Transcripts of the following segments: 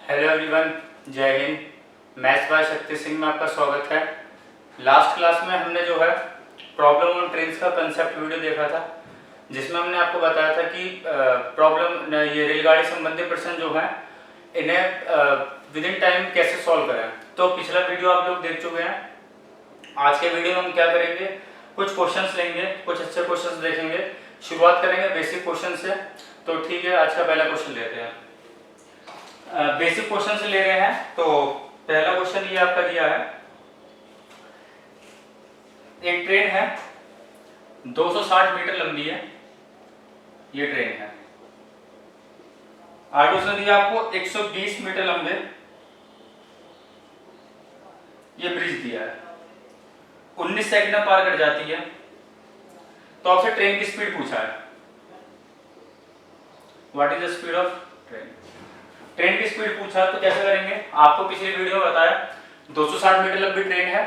Hello everyone, जय Hind. Maths by Shakti Singh में आपका स्वागत है। लास्ट क्लास में हमने जो है प्रॉब्लम ऑन ट्रेन्स का कंसेप्ट वीडियो देखा था, जिसमें हमने आपको बताया था कि प्रॉब्लम ये रेलगाड़ी संबंधी प्रश्न जो है इन्हें विद इन टाइम कैसे सॉल्व करें। तो पिछला वीडियो आप लोग देख चुके हैं। आज के वीडियो में हम क्या करेंगे, कुछ क्वेश्चंस लेंगे, कुछ अच्छे क्वेश्चंस देखेंगे। शुरुआत करेंगे बेसिक क्वेश्चन से। तो ठीक है, आज का पहला क्वेश्चन लेते हैं। बेसिक क्वेश्चन से ले रहे हैं। तो पहला क्वेश्चन ये आपका दिया है, एक ट्रेन है 260 मीटर लंबी है, ये ट्रेन है। आगे उसने दिया आपको 120 मीटर लंबे ये ब्रिज दिया है, 19 सेकंड में पार कर जाती है। तो आपसे ट्रेन की स्पीड पूछा है, what is the speed of train. Train की स्पीड पूछा तो कैसे करेंगे, आपको पिछले वीडियो में बताया 260 मीटर लंबी ट्रेन है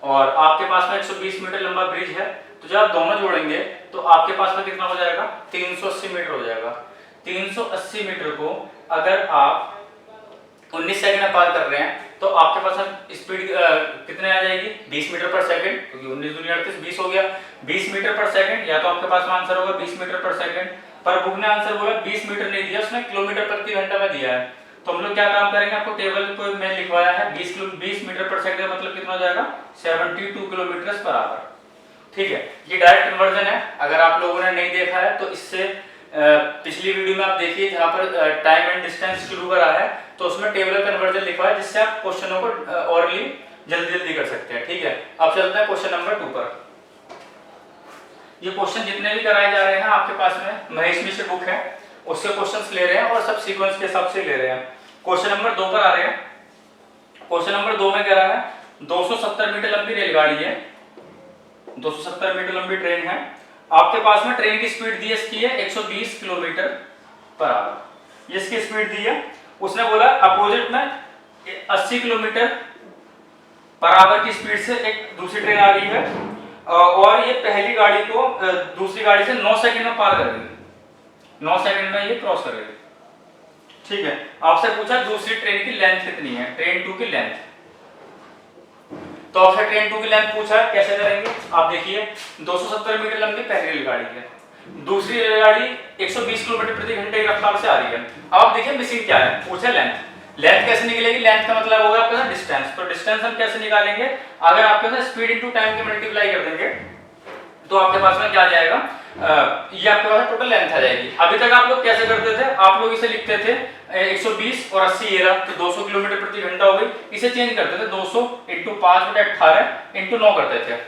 और आपके पास में 120 मीटर लंबा ब्रिज है। तो जब आप दोनों जोड़ेंगे तो आपके पास में कितना हो जाएगा, 380 मीटर हो जाएगा। 380 मीटर को अगर आप 19 सेकंड में पार कर रहे हैं तो आपके पास में स्पीड कितने आ जाएगी, 20 मीटर पर सेकंड, क्योंकि 19 दूनी 38, 20 हो गया। 20 मीटर पर सेकंड, या तो आपके पास में आंसर होगा 20 मीटर पर सेकंड। पर बुक ने आंसर बोला 20 मीटर नहीं दिया, उसने किलोमीटर प्रति घंटा में दिया है। तो हम लोग क्या काम करेंगे, आपको टेबल को मैं लिखवाया है 20 मीटर पर सेकंड का मतलब कितना हो जाएगा, 72 किलोमीटर पर आवर। ठीक है, ये डायरेक्ट कन्वर्जन है। अगर आप लोगों ने नहीं देखा है तो इससे पिछली वीडियो में आप देखिए, जहां पर टाइम एंड डिस्टेंस शुरू करा है तो उसमें टेबल कन्वर्जन लिखा है, जिससे आप क्वेश्चनों को ऑरली जल्दी जल्दी कर सकते हैं। ठीक है, अब चलते हैं क्वेश्चन नंबर 2 पर। ये क्वेश्चन जितने भी कराए जा रहे हैं आपके पास में महेश मिश्र बुक है, उससे क्वेश्चंस ले रहे हैं और सब सीक्वेंस के हिसाब से ले रहे हैं। क्वेश्चन नंबर 2 पर आ रहे हैं। क्वेश्चन नंबर 2 में कह रहा है 270 मीटर लंबी रेलगाड़ी है, 270 मीटर लंबी ट्रेन है। आपके पास में ट्रेन की स्पीड दी है, इसकी है 120 किलोमीटर पर आवर। ये इसकी स्पीड दी है। उसने बोला अपोजिट में 80 किलोमीटर पर आवर की स्पीड से एक दूसरी ट्रेन आ रही है और ये पहली गाड़ी को दूसरी गाड़ी से 9 सेकंड में पार कर रही है। 9 सेकंड में ये क्रॉस कर रही है। ठीक है, आपसे पूछा दूसरी ट्रेन की लेंथ कितनी है, ट्रेन 2 की लेंथ। तो आपसे ट्रेन 2 की लेंथ पूछा है, कैसे करेंगे आप देखिए। 270 मीटर लंबी पहली रेलगाड़ी है, दूसरी रेलगाड़ी 120 किलोमीटर प्रति घंटे की रफ्तार से आ रही है। अब आप देखिए मिसिंग क्या है, पूछा लेंथ। लेंथ कैसे निकलेगी, लेंथ का मतलब होगा आपके पास डिस्टेंस। तो डिस्टेंस हम कैसे निकालेंगे, अगर आपके पास स्पीड इनटू टाइम के मल्टीप्लाई कर देंगे तो आपके पास में क्या आ जाएगा, ये आपके पास टोटल लेंथ आ जाएगी। अभी तक आप लोग कैसे करते थे, आप लोग इसे लिखते थे 120 और 80 ये रहा, तो 200 किलोमीटर प्रति घंटा हो गई। इसे चेंज करते थे 200 × 5/18 × 9 करते थे।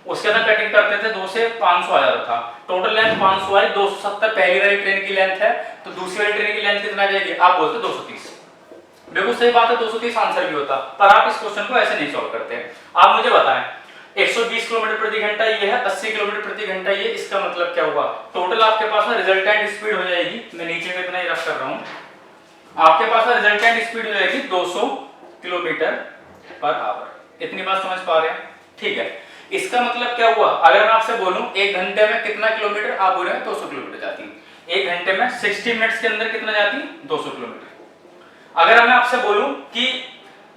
उसके अंदर कटिंग करते थे 2 से 500 आ जाता था। टोटल लेंथ 500 आई। 270 पहली वाली ट्रेन की लेंथ है, तो दूसरी वाली ट्रेन की लेंथ कितना आ जाएगी, आप बोलते 230। बिल्कुल सही बात है, 230 आंसर भी होता, पर आप इस क्वेश्चन को ऐसे नहीं सॉल्व करते। आप मुझे बताएं 120 किलोमीटर प्रति घंटा ये है, 80 किलोमीटर प्रति घंटा ये, इसका मतलब क्या हुआ, टोटल आपके पास में रिजल्टेंट स्पीड हो जाएगी, मैं नीचे में इतना ही रख कर रहा हूं, आपके पास में रिजल्टेंट स्पीड हो जाएगी 200 किलोमीटर पर आवर। इतनी बात समझ पा रहे हैं। ठीक है, इसका मतलब क्या हुआ, अगर मैं आपसे बोलूं 1 घंटे में कितना किलोमीटर, आप बोल रहे हैं 200 किलोमीटर जाती, 1 घंटे में 60 मिनट्स के अंदर कितना जाती, 200 किलोमीटर। अगर मैं आपसे बोलूं कि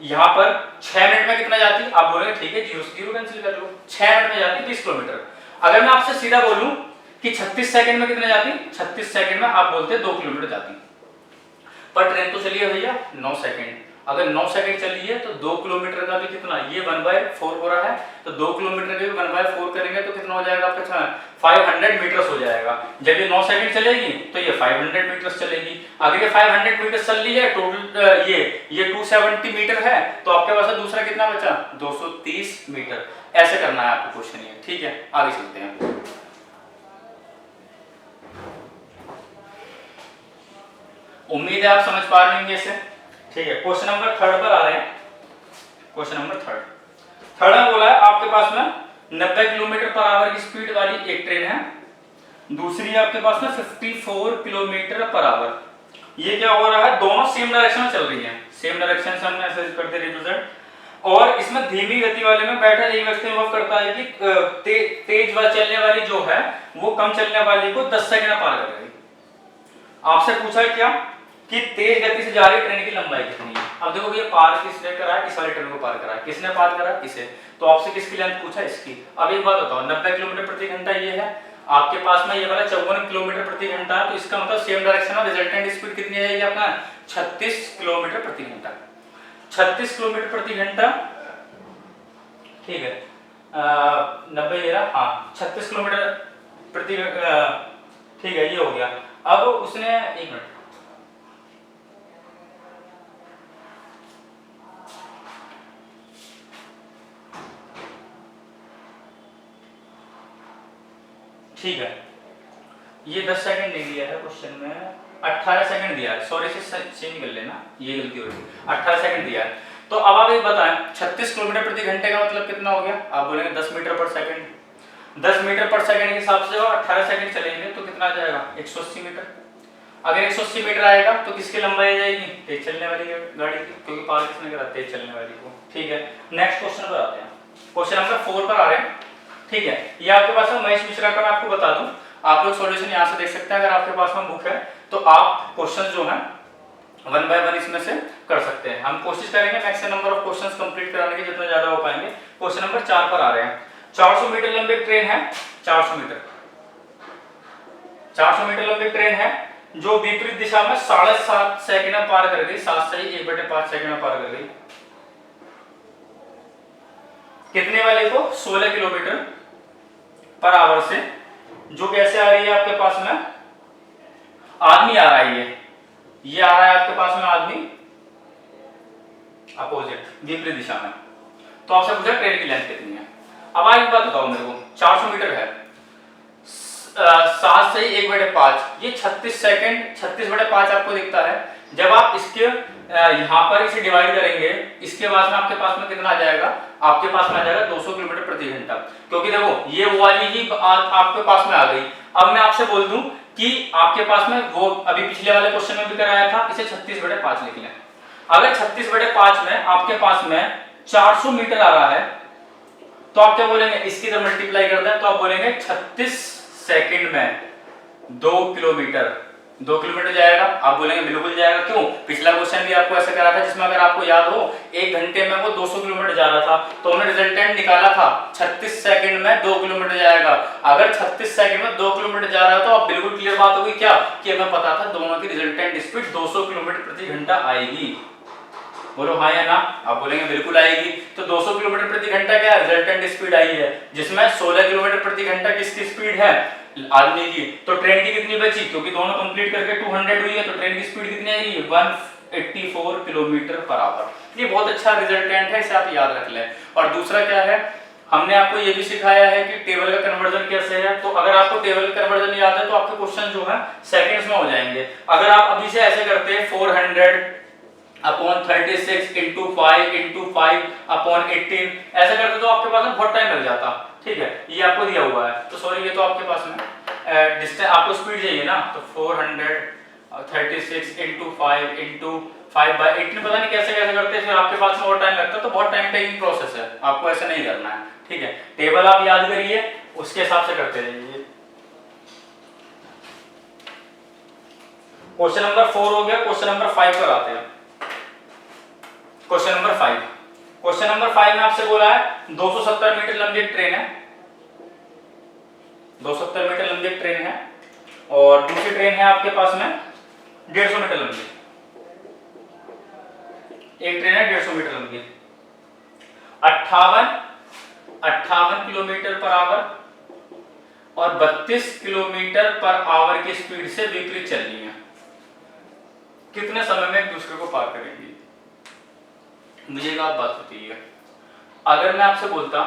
यहां पर 6 मिनट में कितना जाती, आप बोलेंगे ठीक है 0 से 0 कैंसिल कर लो, 6 मिनट में जाती 20 किलोमीटर। अगर मैं आपसे सीधा बोलूं कि 36 सेकंड में कितना जाती, 36 सेकंड में आप बोलते 2 किलोमीटर जाती। पर ट्रेन तो चली है भैया 9 सेकंड, अगर 9 सेकंड चली है तो 2 किलोमीटर का भी कितना, ये 1/4 हो रहा है, तो 2 किलोमीटर का भी 1/4 करेंगे तो कितना हो जाएगा आपका, 500 मीटर्स हो जाएगा। जब ये 9 सेकंड चलेगी तो ये 500 मीटर्स चलेगी। अगर ये 500 मीटर्स चल रही है, टोटल ये 270 मीटर है, तो आपके पास दूसरा कितना बचा, 230 मीटर। ऐसे करना है आपको क्वेश्चन ये। ठीक है, आगे चलते हैं। उम्मीद है आप समझ पा रहे होंगे इसे। ठीक है, क्वेश्चन नंबर 3 पर आ रहे हैं। क्वेश्चन नंबर 3 में बोला है आपके पास में 90 किलोमीटर पर आवर की स्पीड वाली एक ट्रेन है, दूसरी आपके पास में 54 किलोमीटर पर आवर। ये क्या हो रहा है, दोनों सेम डायरेक्शन में चल रही हैं, सेम डायरेक्शन से हमने ऐसे कर दिया रिप्रेजेंट। और इसमें धीमी गति वाले में बैठा एक व्यक्ति अनुभव करता है कि तेज चलने वाली जो है वो कम चलने वाली को 10 सेकंड में पार कर रही है। आपसे पूछा है क्या कि तेज गति से जा रही ट्रेन की लंबाई कितनी है। अब देखो ये पार किसने करा है, इस वाली ट्रेन को पार करा है, किसने पार करा है, इसे। तो आपसे किसकी लेंथ पूछा, इसकी। अब एक बात बताओ, 90 किलोमीटर प्रति घंटा ये है, आपके पास में ये वाला 54 किलोमीटर प्रति घंटा है, तो इसका मतलब सेम डायरेक्शन में रिजल्टेंट स्पीड कितनी आ जाएगी अपना, 36 किलोमीटर प्रति घंटा। 36 किलोमीटर प्रति घंटा, ठीक है। 90 ये रहा, हाँ 36 किलोमीटर प्रति, ठीक है, ये हो गया। अब उसने, एक मिनट, ठीक है, ये 10 सेकंड नहीं दिया है क्वेश्चन में, 18 सेकंड दिया है, सॉरी से चेंज कर लेना, ये गलती हो रही है, 18 सेकंड दिया है। तो अब आप एक बताएं, 36 किलोमीटर प्रति घंटे का मतलब कितना हो गया, आप बोलेंगे 10 मीटर पर सेकंड। 10 मीटर पर सेकंड के हिसाब से 18 सेकंड चलेंगे तो कितना आ जाएगा, 180 मीटर। अगर 180 मीटर आएगा तो किसकी लंबाई आ जाएगी, तेज चलने वाली गाड़ी की, क्योंकि पार किसने करा, तेज चलने वाली को। ठीक है, नेक्स्ट क्वेश्चन पर आते हैं, क्वेश्चन नंबर 4 पर आ रहे हैं। ठीक है, ये आपके पास है महेश मिश्रा का, मैं आपको बता दूं, आप लोग सॉल्यूशन यहाँ से देख सकते हैं। अगर आपके पास में बुक है तो आप क्वेश्चन जो है 1 बाय 1 इसमें से कर सकते हैं। हम कोशिश करेंगे maximum number of questions complete कराने की, जितना ज्यादा हो पाएंगे। क्वेश्चन नंबर 4 पर आ रहे हैं। 400 मीटर लंबी ट्रेन है, 400 मीटर लंबी ट्रेन है जो विपरीत दिशा में 7.5 सेकंड में पार कर गई, 7 से 1/5 सेकंड में पार कर गई। कितने वाले को, 16 किलोमीटर पर आवर से, जो कैसे आ रही है आपके पास में, आदमी आ रहा है, ये आ रहा है आपके पास में आदमी अपोजिट विपरीत दिशा में। तो आपसे पूछा ट्रेन की लेंथ कितनी है। अब आज बात बताओ मेरे को, 400 मीटर है, 7 से 1/5, ये 36 सेकंड, 36/5 आपको दिखता है। जब आप इसके यहाँ पर इसे डिवाइड करेंगे, इसके बाद में आपके पास में कितना आ जाएगा, आपके पास में आ जाएगा 200 किलोमीटर प्रति घंटा। क्योंकि देखो ये वो वाली ही आपके पास में आ गई। अब मैं आपसे बोल दूं कि आपके पास में वो अभी पिछले वाले क्वेश्चन में भी कराया था, इसे 36/5 लिख लें। अगर 36/5 में आपके पास में 400 मीटर आ रहा है, तो आप क्या बोलेंगे, इसकी तरह मल्टीप्लाई कर दें तो आप बोलेंगे 36 सेकंड में 2 किलोमीटर जाएगा। आप बोलेंगे बिल्कुल जाएगा, क्यों, पिछला क्वेश्चन भी आपको ऐसा करा था जिसमें अगर आपको याद हो 1 घंटे में वो 200 किलोमीटर जा रहा था, तो हमने रिजल्टेंट निकाला था 36 सेकंड में 2 किलोमीटर जाएगा। अगर 36 सेकंड में 2 किलोमीटर जा रहा है तो आप बिल्कुल क्लियर बात होगी क्या, कि हमें पता था दोनों की रिजल्टेंट स्पीड 200 किलोमीटर प्रति घंटा आएगी। बोलो हाँ या ना, आप बोलेंगे बिल्कुल आएगी। तो 200 किलोमीटर प्रति घंटा क्या रिजल्टेंट स्पीड आई है, जिसमें 16 किलोमीटर प्रति घंटा किसकी स्पीड है, आदमी की। तो ट्रेन की कितनी बची, क्योंकि दोनों कंप्लीट करके 200 हुई है, तो ट्रेन की स्पीड कितनी आएगी, 184 किलोमीटर पर आवर। ये बहुत अच्छा रिजल्टेंट है, इसे आप याद रख लें। और दूसरा क्या है, हमने आपको ये भी सिखाया है कि टेबल का कन्वर्जन कैसे है। तो अगर आपको टेबल का कन्वर्जन याद है तो आपके क्वेश्चन जो है सेकंड्स में हो जाएंगे। अगर आप अभी से ऐसे करते हैं 400/36 × 5 × 5/18 ऐसा करते तो आपके पास में बहुत टाइम लग जाता। ठीक है, ये आपको दिया हुआ है, तो सॉरी ये तो आपके पास में डिस्टेंस आपको स्पीड चाहिए ना, तो 436 × 5 × 5/18 पता नहीं कैसे कैसे करते हैं, फिर आपके पास में और टाइम लगता है। तो बहुत टाइम टेकिंग प्रोसेस है, आपको ऐसा नहीं करना है। ठीक है, टेबल आप याद करिए, उसके हिसाब से करते रहिए। क्वेश्चन नंबर 4 हो गया। क्वेश्चन नंबर 5 पर आते हैं। क्वेश्चन नंबर 5 में आपसे बोला है 270 मीटर लंबी ट्रेन है, 270 मीटर लंबी ट्रेन है, और दूसरी ट्रेन है आपके पास में 150 मीटर लंबी। एक ट्रेन है 150 मीटर लंबी, 58 किलोमीटर पर आवर और 32 किलोमीटर पर आवर की स्पीड से विपरीत चल रही है। कितने समय में एक दूसरे को पार करेंगी। मुझे एक बात होती है, अगर मैं आपसे बोलता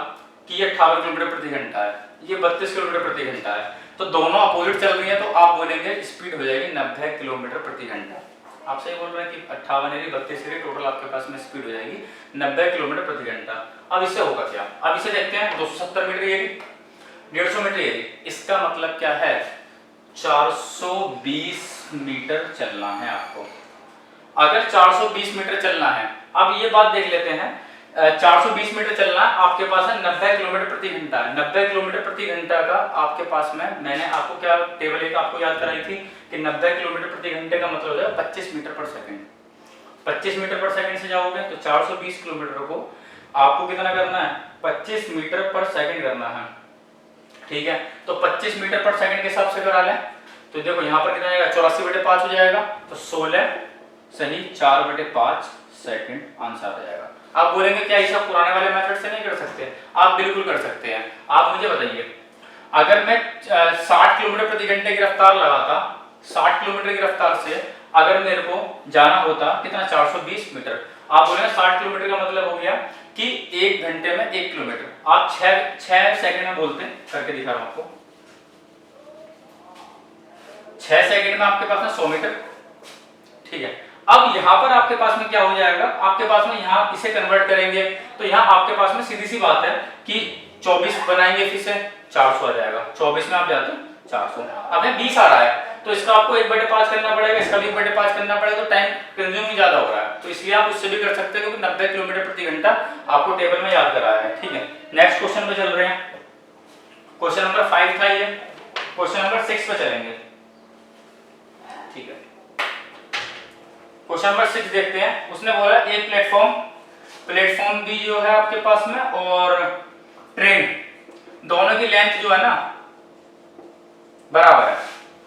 कि ये 58 किलोमीटर प्रति घंटा है, ये 32 किलोमीटर प्रति घंटा है, तो दोनों अपोजिट चल रही है, तो आप बोलेंगे स्पीड हो जाएगी 90 किलोमीटर प्रति घंटा। आपसे ये बोल रहे हैं कि 58 यानी 32 यानी टोटल आपके पास में स्पीड हो जाएगी 90 किलोमीटर प्रति घंटा। अब इससे होगा क्या, अब इसे देखते हैं। 270 मीटर ये 150 मीटर ये, इसका मतलब क्या है, 420 मीटर चलना है आपको। अगर 420 मीटर चलना है, अब ये बात देख लेते हैं 420 मीटर चलना है, आपके पास है 90 किलोमीटर प्रति घंटा है। 90 किलोमीटर प्रति घंटा का आपके पास में, मैंने आपको क्या टेबल एक आपको याद कराई थी कि 90 किलोमीटर प्रति घंटे का मतलब हो जाएगा 25 मीटर पर सेकंड। 25 मीटर पर सेकंड से जाओगे तो 420 किलोमीटर को आपको कितना करना है, 25 मीटर पर सेकंड करना है। ठीक है, तो 25 मीटर पर सेकंड के हिसाब से करा लें तो देखो यहाँ पर कितना आएगा, 84/5 हो जाएगा, तो 16 सही 4/5 सेकंड आंसर आ जाएगा। आप बोलेंगे क्या हिसाब पुराने वाले मेथड से नहीं कर सकते? आप बिल्कुल कर सकते हैं। आप मुझे बताइए, अगर मैं 60 किलोमीटर प्रति घंटे की रफ्तार लगाता, 60 किलोमीटर की रफ्तार से अगर मेरे को जाना होता कितना, 420 मीटर। आप बोलेंगे 60 किलोमीटर का मतलब हो गया कि 1 घंटे में 1 किलोमीटर। आप 6 सेकंड में बोलते हैं, करके दिखा रहा हूं आपको। 6 सेकंड में आपके पास में 100 मीटर। ठीक है, अब यहाँ पर आपके पास में क्या हो जाएगा, आपके पास में यहाँ इसे कन्वर्ट करेंगे तो यहाँ आपके पास में सीधी सी बात है कि 24 बनाएंगे फिर से 400 आ जाएगा। 24 में आप जाते हो 400, अब 20 आ रहा है तो इसका आपको 1/5 करना पड़ेगा, इसका भी 1/5 करना पड़ेगा, तो टाइम कंज्यूम ही ज्यादा हो रहा है। तो इसलिए आप उससे भी कर सकते हो क्योंकि 90 किलोमीटर प्रति घंटा आपको टेबल में याद कराया है। ठीक है, नेक्स्ट क्वेश्चन पे चल रहे हैं। क्वेश्चन नंबर 5 था ये, क्वेश्चन नंबर 6 पे चलेंगे। ठीक है, क्वेश्चन नंबर 6 देखते हैं। उसने बोला एक प्लेटफॉर्म भी जो है आपके पास में और ट्रेन, दोनों की लेंथ जो है ना बराबर है।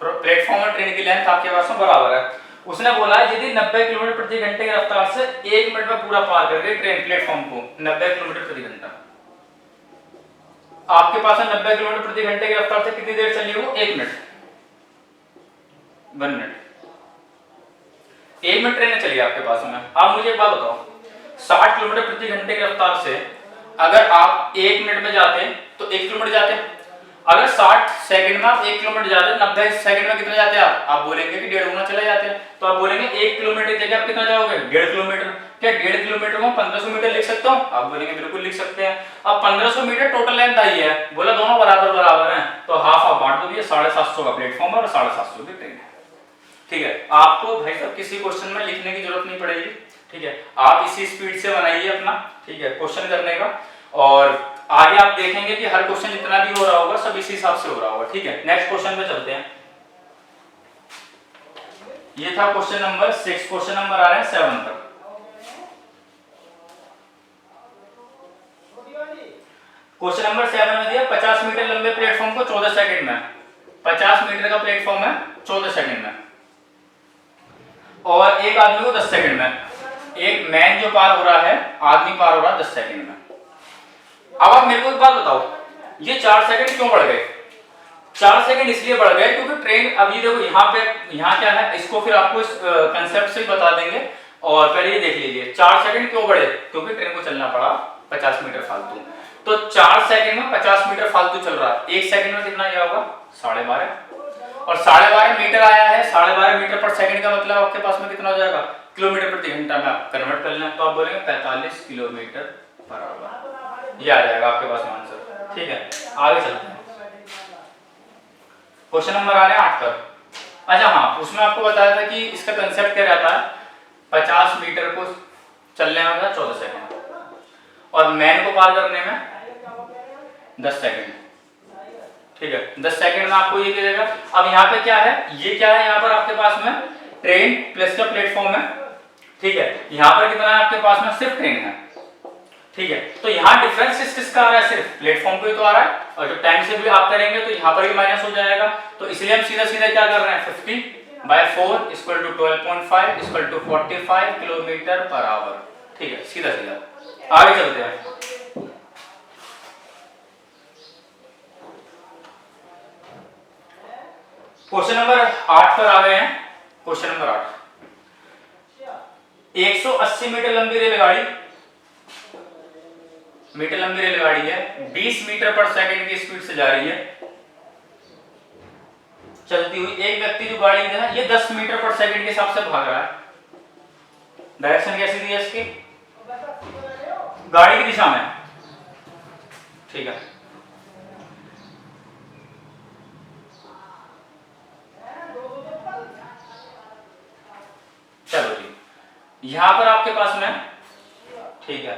प्लेटफॉर्म और ट्रेन की लेंथ आपके पास में बराबर है। उसने बोला यदि 90 किलोमीटर प्रति घंटे की रफ्तार से 1 मिनट में पूरा पार कर गई ट्रेन प्लेटफॉर्म को 90 किलोमीटर प्रति घंटा, आपके पास है 90 किलोमीटर प्रति घंटे की रफ्तार से कितनी देर चली वो, 1 मिनट, 1 मिनट, 1 मिनट ट्रेन चली आपके पास में। आप मुझे एक बात बताओ, 60 किलोमीटर प्रति घंटे की रफ्तार से अगर आप 1 मिनट में जाते तो 1 किलोमीटर जाते, अगर 60 सेकंड में आप 1 किलोमीटर जाते, 90 सेकंड में कितना जाते आप बोलेंगे कि 1.5 गुना चले जाते हैं। तो आप बोलेंगे 1 किलोमीटर की जगह आप कितना जाओगे, 1.5 किलोमीटर। क्या 1.5 किलोमीटर को 1500 मीटर लिख सकता हूं? आप बोलेंगे बिल्कुल लिख सकते हैं। अब 1500 मीटर टोटल लेंथ आई है, बोला दोनों बराबर हैं, तो हाफ आप बांट दो, 750 का प्लेटफॉर्म और 750 की ट्रेन है। ठीक है, आपको भाई साहब किसी क्वेश्चन में लिखने की जरूरत नहीं पड़ेगी। ठीक है, आप इसी स्पीड से बनाइए अपना, ठीक है, क्वेश्चन करने का, और आगे आप देखेंगे कि हर क्वेश्चन जितना भी हो रहा होगा सब इसी हिसाब से हो रहा होगा। ठीक है, नेक्स्ट क्वेश्चन पे चलते हैं। ये था क्वेश्चन नंबर 6। क्वेश्चन नंबर आ रहे हैं 7 तक। क्वेश्चन नंबर 7 में दिया 50 मीटर लंबे प्लेटफॉर्म को 14 सेकंड में, 50 मीटर का प्लेटफॉर्म है 14 सेकंड में, और एक आदमी को 10 सेकंड में, एक मैन जो पार हो रहा है, आदमी पार हो रहा है 10 सेकंड में। अब आप मेरे को एक बात बताओ, ये 4 सेकंड क्यों बढ़ गए? 4 सेकंड इसलिए बढ़ गए क्योंकि ट्रेन, अभी देखो यहाँ क्या है, इसको फिर आपको इस कंसेप्ट से बता देंगे, और पहले ये देख लीजिए 4 सेकंड क्यों बढ़े, क्योंकि ट्रेन को चलना पड़ा 50 मीटर फालतू। तो 4 सेकंड में 50 मीटर फालतू चल रहा है, 1 सेकंड में कितना गया होगा, 12.5, और 12.5 मीटर आया है, 12.5 मीटर पर सेकंड का मतलब आपके पास में कितना हो जाएगा, किलोमीटर प्रति घंटा में आप कन्वर्ट कर लेना, तो आप बोलेंगे 45 किलोमीटर पर आवर, ये आ जाएगा आपके पास में आंसर। ठीक है, आगे चलते हैं। क्वेश्चन नंबर आ रहे हैं 8 पर। अच्छा हाँ, उसमें आपको बताया था कि इसका कंसेप्ट क्या रहता है, 50 मीटर को चलने में होता है 14 सेकंड, और मैन को पार करने में 10 सेकंड। ठीक है, 10 सेकंड में आपको ये मिलेगा। अब यहाँ पे क्या है, ये क्या है, यहाँ पर आपके पास में ट्रेन प्लस का प्लेटफॉर्म है। ठीक है, यहाँ पर कितना है आपके पास में, सिर्फ ट्रेन है। ठीक है, तो यहाँ डिफरेंस किसका आ रहा है, सिर्फ प्लेटफॉर्म को ही तो आ रहा है, और जब टाइम से भी आप करेंगे तो यहाँ पर भी माइनस हो जाएगा। तो इसलिए हम सीधा सीधा क्या कर रहे हैं, 50/4 = 12.5 = 45 किलोमीटर पर आवर। ठीक है, सीधा सीधा आगे चलते हैं। क्वेश्चन नंबर 8 पर आ गए हैं। क्वेश्चन नंबर 8, 180 मीटर लंबी रेलगाड़ी है, 20 मीटर पर सेकंड की स्पीड से जा रही है चलती हुई। एक व्यक्ति जो गाड़ी है ये 10 मीटर पर सेकंड के हिसाब से भाग रहा है। डायरेक्शन कैसी दी है इसकी, गाड़ी की दिशा में। ठीक है, चलो जी, यहां पर आपके पास में, ठीक है,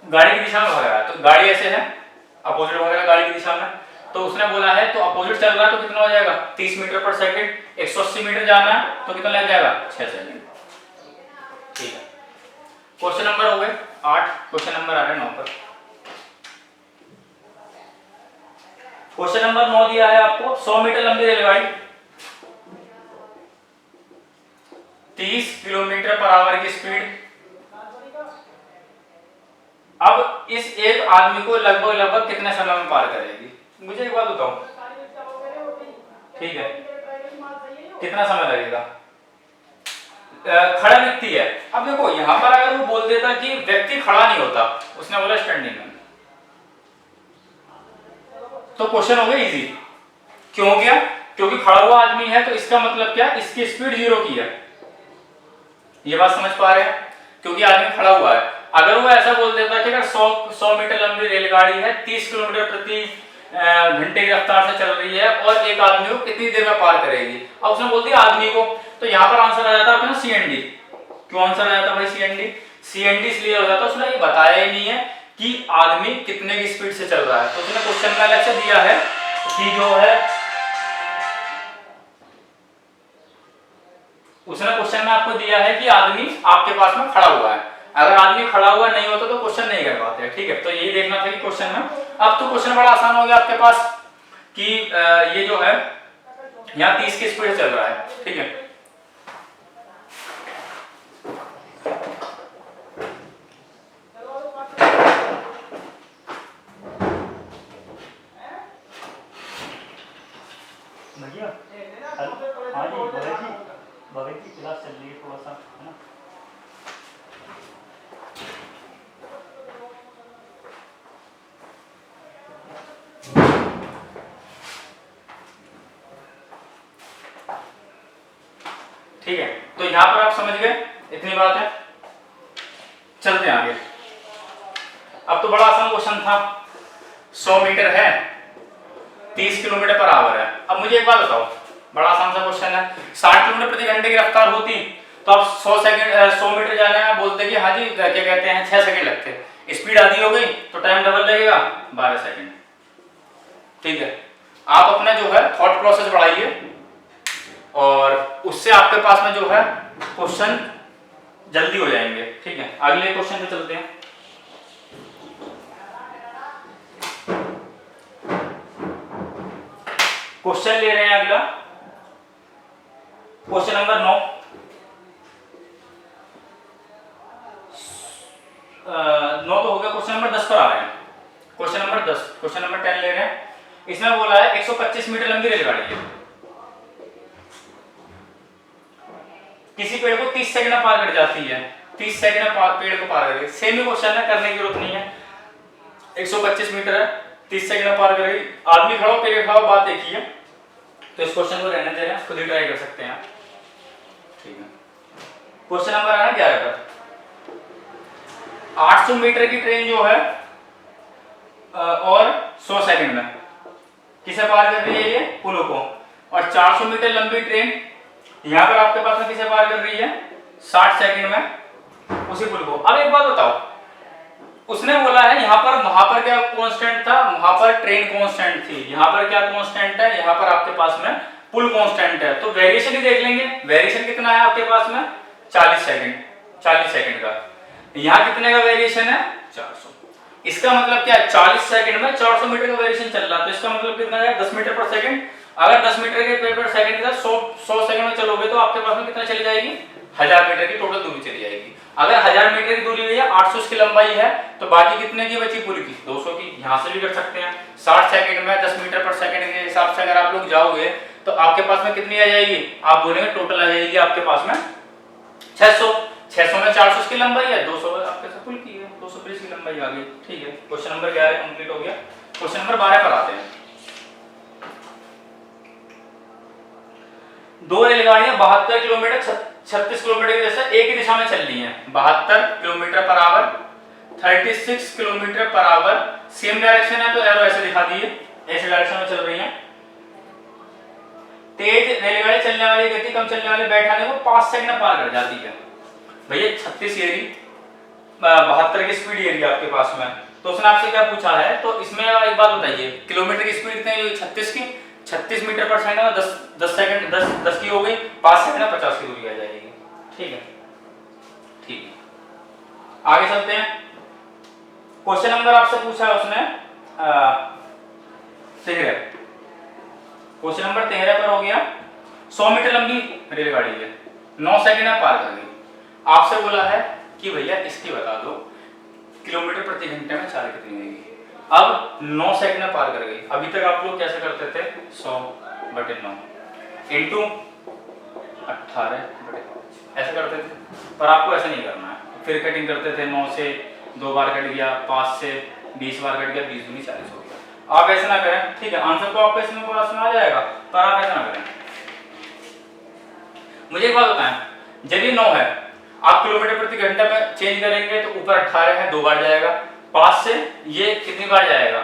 गाड़ी की दिशा में भाग रहा है, तो गाड़ी ऐसे है, अपोजिट भाग रहा है गाड़ी की दिशा में, तो उसने बोला है तो अपोजिट चल रहा है तो कितना हो जाएगा 30 मीटर पर सेकंड, 180 मीटर जाना है तो कितना लग जाएगा 6 सेकंड। ठीक है, क्वेश्चन नंबर हो गए 8, क्वेश्चन नंबर आ रहे 9 पर। क्वेश्चन नंबर 9 दिया है आपको, 100 मीटर लंबी रेलगाड़ी 30 किलोमीटर पर आवर की स्पीड। अब इस एक आदमी को लगभग कितने समय में पार करेगी? मुझे एक बात बताओ, ठीक है, कितना समय लगेगा? खड़ा व्यक्ति है। अब देखो यहां पर अगर वो बोल देता कि व्यक्ति खड़ा नहीं होता, उसने बोला स्टैंडिंग में, तो क्वेश्चन हो गया इजी। क्यों हो गया? क्योंकि खड़ा हुआ आदमी है, तो इसका मतलब क्या, इसकी स्पीड 0 की है। ये बात समझ पा रहे हैं? क्योंकि आदमी खड़ा हुआ है। अगर वो ऐसा बोल देता कि अगर 100 मीटर लंबी रेलगाड़ी है, 30 किलोमीटर प्रति घंटे की रफ्तार से चल रही है और एक आदमी को कितनी देर में पार करेगी, अब उसने बोल दिया आदमी को, तो यहाँ पर आंसर आ जाता है CND। क्यों आंसर आ जाता भाई CND? CND इसलिए हो जाता, उसने ये बताया ही नहीं है कि आदमी कितने की स्पीड से चल रहा है। तो उसने क्वेश्चन में अलग से दिया है कि जो है, उसने क्वेश्चन में आपको दिया है कि आदमी आपके पास में खड़ा हुआ है। अगर आदमी खड़ा हुआ नहीं होता तो क्वेश्चन नहीं कर पाते। ठीक है, तो यही देखना था कि क्वेश्चन में। अब तो क्वेश्चन बड़ा आसान हो गया आपके पास कि ये जो है यहाँ 30 की स्पीड चल रहा है। ठीक है, भैया हाँ जी, भगत जी क्लास चल रही है थोड़ा सा, है ना। ठीक है, तो यहां पर आप समझ गए, इतनी बात है। चलते हैं आगे। अब तो बड़ा आसान क्वेश्चन था, 100 मीटर है, 30 किलोमीटर पर आवर है। अब मुझे एक बात बताओ, बड़ा आसान सा क्वेश्चन है, 60 किलोमीटर प्रति घंटे की रफ्तार होती तो आप 100 मीटर जाने में बोलते कि हाँ जी क्या कहते हैं 6 सेकंड लगते। स्पीड आधी हो गई तो टाइम डबल लगेगा 12 सेकंड। ठीक है, आप अपना जो है थॉट प्रोसेस बढ़ाइए और उससे आपके पास में जो है क्वेश्चन जल्दी हो जाएंगे। ठीक है, अगले क्वेश्चन पे चलते हैं। क्वेश्चन ले रहे हैं अगला, क्वेश्चन नंबर 9। 9 तो हो गया, क्वेश्चन नंबर 10 पर आ रहे हैं। क्वेश्चन नंबर 10, क्वेश्चन नंबर 10 ले रहे हैं। इसमें बोला है 125 मीटर लंबी रेलगाड़ी है, किसी पेड़ को 30 सेकंड में पार कर जाती है, 30 सेकंड में पेड़ को पार करेगी। सेम ही क्वेश्चन है, करने की जरूरत नहीं है। 125 मीटर है, 30 सेकंड में पार करेगी, आदमी खड़ा हो, पेड़ खड़ा हो, बात एक ही है। तो इस क्वेश्चन को रहने दे रहे हैं, खुद ही ट्राई कर सकते हैं। ठीक है, क्वेश्चन नंबर है 11 पर। 800 मीटर की ट्रेन जो है और 100 सेकंड में किसे पार कर रही है? ये पुल को। और 400 मीटर लंबी ट्रेन यहां पर आपके पास में किसे पार कर रही है? 60 सेकंड में उसी पुल को। अब एक बात बताओ, उसने बोला है यहाँ पर, वहां पर क्या कांस्टेंट था? वहां पर ट्रेन कांस्टेंट थी, यहाँ पर क्या कांस्टेंट है? यहाँ पर आपके पास में पुल कांस्टेंट है। तो वेरिएशन ही देख लेंगे, वेरिएशन कितना है आपके पास में? 40 सेकंड, 40 सेकंड का। यहाँ कितने का वेरिएशन है? 400। इसका मतलब क्या है? 40 सेकंड में 400 मीटर का वेरिएशन चल रहा है, तो इसका मतलब कितना है? 10 मीटर पर सेकंड। अगर 10 मीटर के पर सेकंड के साथ 100 सेकंड में चलोगे तो आपके पास में कितना चली जाएगी? 1000 मीटर की टोटल दूरी चली जाएगी। अगर 1000 मीटर की दूरी है, 800 इसकी लंबाई है, तो बाकी कितने की बची पुल की? 200 की। यहां से भी कर सकते हैं। 60 सेकंड में 10 मीटर पर सेकंड के हिसाब से अगर आप लोग जाओगे तो आपके पास में कितनी आ जाएगी? आप बोलेंगे टोटल आ जाएगी आपके पास में 600। 600 में 400 की लंबाई है, 200 आपके साथ पुल की है, 220 की लंबाई आ गई। ठीक है, क्वेश्चन नंबर 11 कंप्लीट हो गया। क्वेश्चन नंबर 12 पर आते हैं। दो रेलगाड़ियां 72 किलोमीटर 36 किलोमीटर की दिशा एक ही दिशा में चल रही हैं। 72 kilometre per hour, 36 kilometre per hour, same direction है तो एरो ऐसे दिखा दिए, ऐसे डायरेक्शन में चल रही हैं। तेज रेलगाड़ी चलने वाली गति कम चलने वाले बैठाने को 5 सेकंड में पार कर जाती है। भैया 36 एरी 72 की स्पीड एरिया आपके पास में, तो उसने आपसे क्या पूछा है, तो इसमें एक बात बताइए, किलोमीटर की स्पीड कितनी है, 36 मीटर पर सेकंड में 10 सेकंड 10 की हो गई, 5 सेकंड में 50 की दूरी आ जाएगी। ठीक है, ठीक है, आगे चलते हैं। क्वेश्चन नंबर आपसे पूछा है उसने 13, क्वेश्चन नंबर 13 पर हो गया, 100 मीटर लंबी रेलगाड़ी है, 9 सेकंड में पार कर गई। आपसे बोला है कि भैया इसकी बता दो किलोमीटर प्रति घंटे में चाल कितनी होगी। अब 9 सेकंड में पार कर गई। अभी तक आप लोग कैसे करते थे, 100/9 इंटू 18/5 ऐसे करते थे, पर आपको ऐसा नहीं करना है। फिर कटिंग करते थे, 9 से 2 बार कट गया, 5 से 20 बार कट गया, 20 दूनी 40 हो गया। आप ऐसा ना करें, ठीक है, आंसर तो आपको इसमें पास में आ जाएगा, पर आप ऐसा ना करें। मुझे एक बात बताएं, जब ये 9 है, आप किलोमीटर प्रति घंटा में चेंज करेंगे तो ऊपर 18 है, 2 बार जाएगा, 5 से ये कितनी बार जाएगा,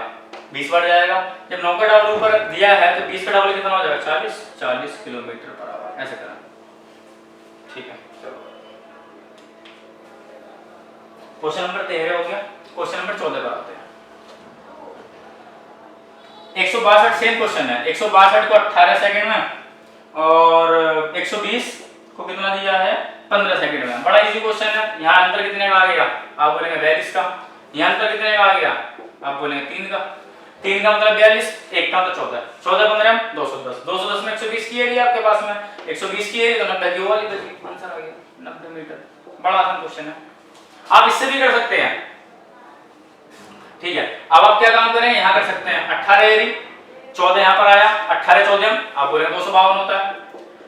20 बार जाएगा। जब 9 का डबल ऊपर दिया है तो 20 का डबल कितना हो जाएगा, 40 किलोमीटर पर आवर, ऐसे करना। ठीक है, चलो क्वेश्चन नंबर 13 हो गया। क्वेश्चन नंबर 14 पर आते हैं। 162 सेम क्वेश्चन है, 162 को 18 सेकंड में और 120 को कितना दिया है, 15 सेकंड में। बड़ा इजी क्वेश्चन है। यहाँ अंतर कितने का आ गया, आप बोलेंगे 42 का। यहाँ अंतर कितने का आ गया, आप बोलेंगे 3 का। 3 का मतलब 42, 1 का तो 14, 14 15 210, 210 में 120 की एरिया आपके पास में, 120 की एरिया तो 90 की वाली बची, आंसर आ गया 90 मीटर। बड़ा आसान क्वेश्चन है, आप इससे भी कर सकते हैं। ठीक है, अब आप क्या काम करें, यहाँ कर सकते हैं 18 एरी 14 यहाँ पर आया, 18 14 आप बोलेंगे 252 होता है,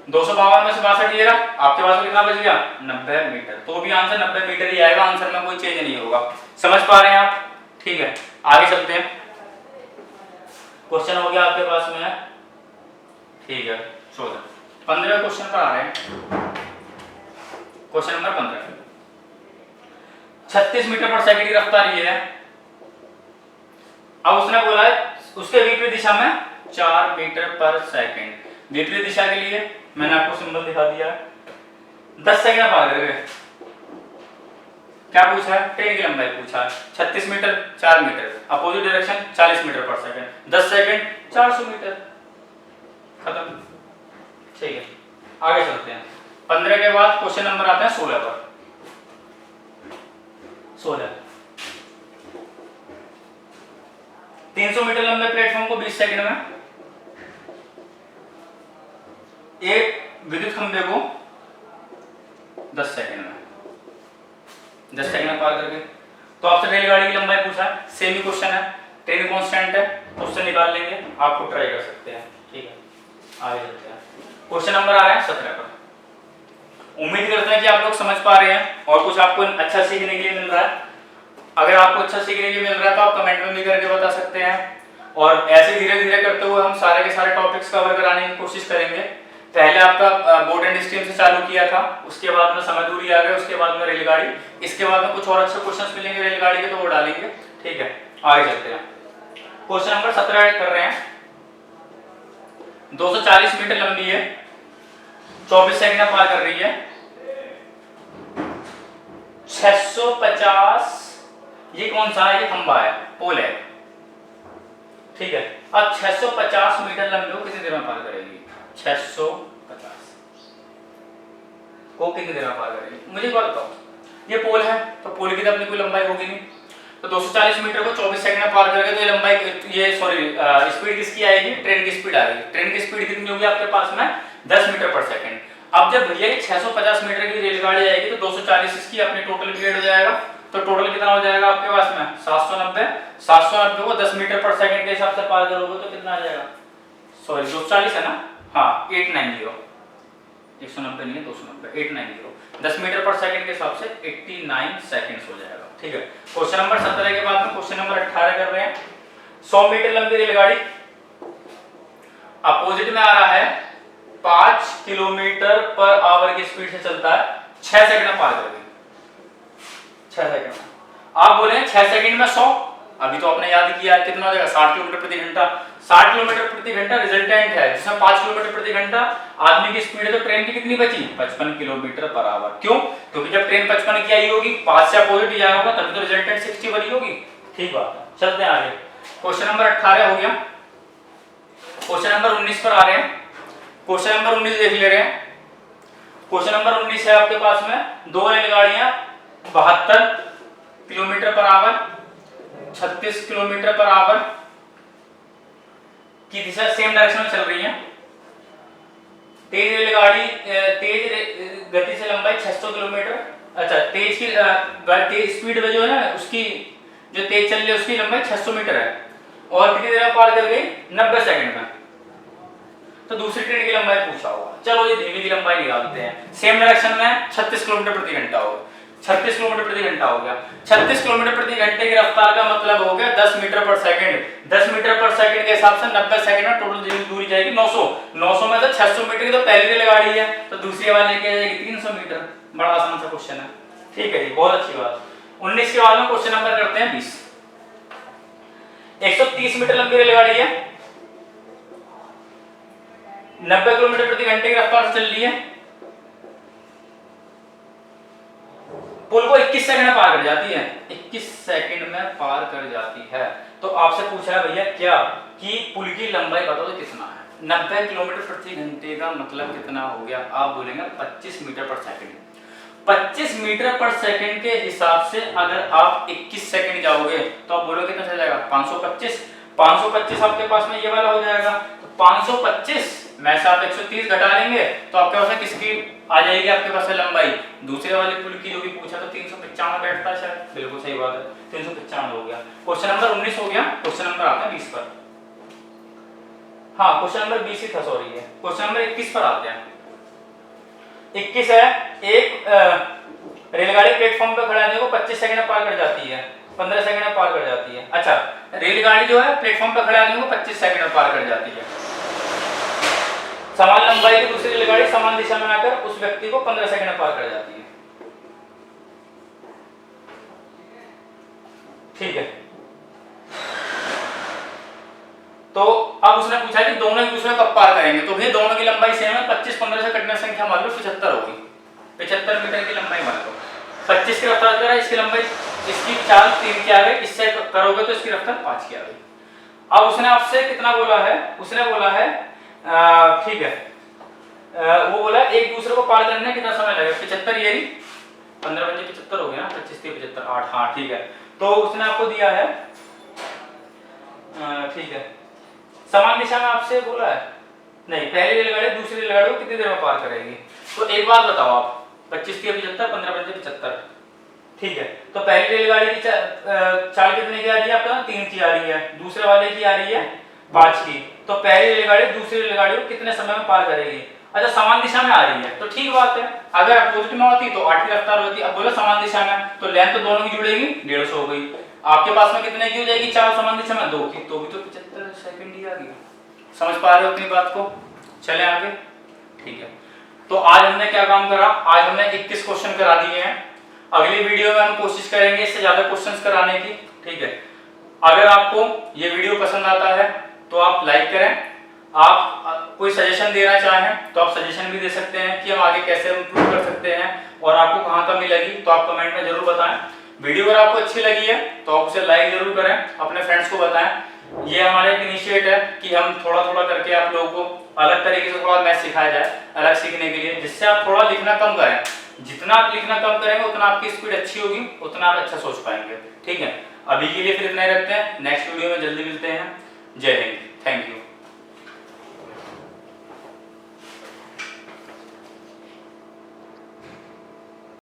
252 में से 62 ये रहा, आपके पास कितना बच गया, 90 मीटर। तो भी आंसर 90 मीटर ही आएगा, आंसर में कोई चेंज नहीं होगा। समझ पा रहे हैं आप? ठीक है, आगे चलते हैं। क्वेश्चन हो गया आपके पास में, ठीक है 14, 15 क्वेश्चन पर आ रहे हैं। क्वेश्चन नंबर 15, 36 मीटर पर सेकंड की रफ्तार ये है। अब उसने बोला है उसके विपरीत दिशा में 4 मीटर पर सेकंड। विपरीत दिशा के लिए मैंने आपको सिंबल दिखा दिया है। 10 सेकंड पार कर गए। क्या पूछा है, ट्रेन की लंबाई पूछा है, 36 metre 4 metre, opposite direction 40 metre पर सेकंड, 10 सेकंड 400 मीटर, खत्म। ठीक है, आगे चलते हैं। 15 के बाद क्वेश्चन नंबर आते हैं 16 पर। 16, 300 मीटर लंबे प्लेटफॉर्म को 20 सेकंड में, एक विद्युत खंभे को 10 सेकंड में, 10 सेकंड में पार करके। तो आपसे रेलगाड़ी की लंबाई पूछा है, सेम ही क्वेश्चन है, ट्रेन कांस्टेंट है तो उससे निकाल लेंगे, आपको ट्राई कर सकते हैं। ठीक है, आगे चलते हैं। क्वेश्चन नंबर आ रहा है 17 पर। उम्मीद करते हैं कि आप लोग समझ पा रहे हैं और कुछ आपको अच्छा सीखने के लिए मिल रहा है। अगर आपको अच्छा सीखने के लिए मिल रहा है तो आप कमेंट में भी करके बता सकते हैं, और ऐसे धीरे धीरे करते हुए हम सारे के सारे टॉपिक्स कवर कराने की कोशिश करेंगे। पहले आपका बोट एंड स्ट्रीम से चालू किया था, उसके बाद में समय दूरी आ गया, उसके बाद में रेलगाड़ी, इसके बाद में कुछ और अच्छे क्वेश्चंस मिलेंगे रेलगाड़ी के तो वो डालेंगे। ठीक है, आगे चलते हैं। क्वेश्चन नंबर 17 कर रहे हैं। 240 मीटर लंबी है, 24 सेकंड में पार कर रही है। 650, ये कौन सा है, ये खंबा है, पोल है। ठीक है, अब 650 मीटर लंबी को कितनी देर में पार करेगी, 650 को कितनी देर में पार करेगी, मुझे बात बताओ। ये पोल है तो पोल की तो अपनी कोई लंबाई होगी नहीं, तो 240 मीटर को 24 सेकंड में पार करके तो ये लंबाई, ये सॉरी स्पीड किसकी आएगी, ट्रेन की स्पीड आएगी। ट्रेन की स्पीड कितनी होगी आपके पास में, 10 मीटर पर सेकंड। अब जब भैया 650 मीटर की रेलगाड़ी आएगी तो 240 इसकी अपनी टोटल पीरियड हो जाएगा, तो टोटल कितना हो जाएगा आपके पास में, 790। 790 को 10 मीटर पर सेकंड के हिसाब से पार करोगे तो कितना आ जाएगा, सॉरी 240 है ना, हाँ 890, 190 नहीं है 290, 890, 10 मीटर पर सेकंड के हिसाब से 89 सेकंड्स हो जाएगा। ठीक है, क्वेश्चन नंबर 17 के बाद में क्वेश्चन नंबर 18 कर रहे हैं। 100 मीटर लंबी रेलगाड़ी अपोजिट में आ रहा है, 5 किलोमीटर पर आवर की स्पीड से चलता है, 6 सेकंड में पार कर गई। 6 सेकंड में, आप बोले 6 सेकंड में 100, अभी तो आपने याद किया है, कितना हो जाएगा 60 किलोमीटर प्रति घंटा। 60 किलोमीटर प्रति घंटा रिजल्टेंट है, जिसमें 5 किलोमीटर प्रति घंटा आदमी की स्पीड है, तो ट्रेन की कितनी बची 55 किलोमीटर पर आवर। क्यों? क्योंकि जब ट्रेन 55 की आई होगी, 5 से अपोजिट जाया होगा, तभी तो रिजल्टेंट 60 बनी होगी। ठीक बात है, चलते हैं आगे। क्वेश्चन नंबर 18 हो गया। क्वेश्चन नंबर 19 पर आ रहे हैं। क्वेश्चन नंबर 19 देख ले रहे हैं। क्वेश्चन नंबर 19 है आपके पास में, दो रेलगाड़ियां 72 kilometre per hour, 36 kilometre per hour की दिशा सेम डायरेक्शन में चल रही है। तेज रेलगाड़ी तेज गति से लंबाई 600 किलोमीटर, अच्छा तेज स्पीड में जो है ना, उसकी जो तेज चल रही है उसकी लंबाई 600 मीटर है, और कितनी देर में पार कर गई 90 सेकंड में। तो दूसरी ट्रेन की लंबाई पूछा होगा। चलो ये धीमी की लंबाई निकालते हैं। सेम डायरेक्शन में 36 किलोमीटर प्रति घंटा होगा, 36 किलोमीटर प्रति घंटा हो गया। 36 किलोमीटर प्रति घंटे की रफ्तार का मतलब हो गया 10 मीटर पर सेकंड। 10 मीटर पर सेकंड के हिसाब से 90 सेकंड में टोटल दूरी जाएगी 900। 900 में तो 600 मीटर की तो पहली रेलगाड़ी है, तो दूसरी वाले की जाएगी 300 मीटर। बड़ा आसान सा क्वेश्चन है। ठीक है जी, बहुत अच्छी बात। 19 के बाद में क्वेश्चन नंबर करते हैं 20। 130 मीटर लंबी रेलगाड़ी है, 90 किलोमीटर प्रति घंटे की रफ्तार से चल रही है, पुल को 21 सेकंड में पार कर जाती है। 21 सेकंड में पार कर जाती है। तो आपसे पूछा है भैया क्या कि पुल की लंबाई बताओ तो कितना है। 90 किलोमीटर प्रति घंटे का मतलब कितना हो गया, आप बोलेंगे 25 मीटर पर सेकंड। 25 मीटर पर सेकंड के हिसाब से अगर आप 21 सेकंड जाओगे तो आप बोलोगे कितना चल जाएगा 525। 525 आपके पास में ये वाला हो जाएगा, तो 525 में से आप 130 घटा लेंगे तो आपके पास में किसकी आ जाएगी, आपके पास में लंबाई दूसरे वाले पुल की जो भी पूछा तो 395 बैठता है शायद। बिल्कुल सही बात है, 395 हो गया। क्वेश्चन नंबर 19 हो गया। क्वेश्चन नंबर आता है 20 पर। हाँ, क्वेश्चन नंबर 20 ही था, सॉरी है। क्वेश्चन नंबर 21 पर आते हैं। 21 है, एक रेलगाड़ी प्लेटफॉर्म पर खड़ा है, 25 सेकंड में पार कर जाती है, 15 सेकंड में पार कर जाती है। अच्छा, रेलगाड़ी जो है प्लेटफॉर्म पर खड़ा है, 25 सेकंड में पार कर जाती है। समान लंबाई की दूसरी रेलगाड़ी समान दिशा में आकर उस व्यक्ति को 15 सेकंड में पार कर जाती है। ठीक है, तो अब उसने पूछा कि दोनों एक दूसरे को कब पार करेंगे, तो भैया दोनों की लंबाई सेम है। 25 15 से कटने संख्या मान लो 75 होगी। 75 मीटर की लंबाई मान लो, 25 की रफ्तार कर रहा है, इसकी लंबाई इसकी चाल 3 की आ गई, इससे करोगे तो इसकी रफ्तार 5 की आ गई। अब उसने आपसे कितना बोला है, उसने बोला है ठीक है, वो बोला एक दूसरे को पार करने कितना समय लगेगा 75, ये 15 बजे 75 हो गया ना, 25 3 75 8। हाँ ठीक है, तो उसने आपको दिया है ठीक है, समान दिशा में आपसे बोला है नहीं, पहली रेलगाड़ी दूसरी रेलगाड़ी को कितनी देर में पार करेगी। तो एक बात बताओ आप, 25 3 75 15 बजे 75, ठीक है, तो पहली रेलगाड़ी की चाल कितने की आ रही है आपका 3 की आ रही है, दूसरे वाले की आ रही है 5 की। तो पहली रेलगाड़ी दूसरी रेलगाड़ी को कितने समय में पार करेगी। अच्छा, समान दिशा में आ रही है तो ठीक बात है, अगर अपोजिट में होती तो 8 की रफ्तार होती। अब बोलो समान दिशा में, तो लेंथ तो दोनों की जुड़ेगी 150 हो गई। आपके पास में कितने की हो जाएगी चाल समान दिशा में 2 की, तो भी तो 75 सेकंड ही आ गई। समझ पा रहे हो अपनी बात को। चले आगे, ठीक है। तो आज हमने क्या काम करा, आज हमने 21 क्वेश्चन करा दिए हैं। अगली वीडियो में हम कोशिश करेंगे इससे ज्यादा क्वेश्चंस कराने की, ठीक है। अगर आपको ये वीडियो पसंद आता है तो आप लाइक करें। आप कोई सजेशन देना चाहें तो आप सजेशन भी दे सकते हैं कि हम आगे कैसे इम्प्रूव कर सकते हैं, और आपको कहाँ कमी लगी तो आप कमेंट में जरूर बताएं। वीडियो अगर आपको अच्छी लगी है तो आप उसे लाइक जरूर करें, अपने फ्रेंड्स को बताएं। ये हमारा एक इनिशिएट है कि हम थोड़ा थोड़ा करके आप लोगों को अलग तरीके से थोड़ा मैथ सिखाया जाए, अलग सीखने के लिए, जिससे आप थोड़ा लिखना कम करें। जितना आप लिखना कम करेंगे उतना आपकी स्पीड अच्छी होगी, उतना आप अच्छा सोच पाएंगे, ठीक है। अभी के लिए फिर इतना ही रखते हैं, नेक्स्ट वीडियो में जल्दी मिलते हैं। जय हिंद, थैंक यू।